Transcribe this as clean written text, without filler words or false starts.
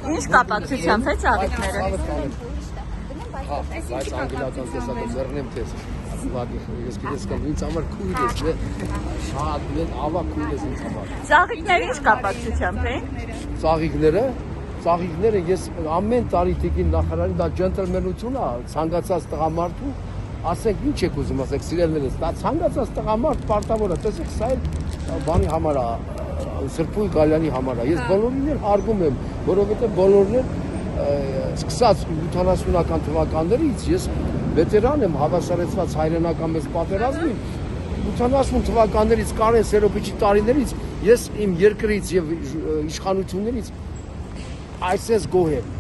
Ինչ կապակցությամբ է ծաղիկները։ Բայց անգլիական տեսակը ձեռնեմ թես։ Ես գիտես կամ ինձ համար քույր ես, շատ մեծ ավակ քույր ես ինձ համար։ Ծաղիկները ինչ կապակցությամբ են։ Ծաղիկները ես ամեն տարի տիկին նախարարին դա ջենտլմենություն է, ցանկացած տղամարդու, ասենք ինչ եք ուզում ասեք սիրելիներս, դա ցանկացած տղամարդ պարտավոր է, տեսեք սա էլ բանի համար է, Սրբույն Գալյանի համար է։ Ես բոլորին էլ հարգում եմ, որովհետև բոլորն էլ սկսած 80-ական թվականներից ես վետերան եմ հավասարեցված հայրենական մեծ պատերազմին 80 թվականներից Կարեն Սերոբիչի տարիներից ես իմ երկրից եւ իշխանություններից այսպես գոհ եմ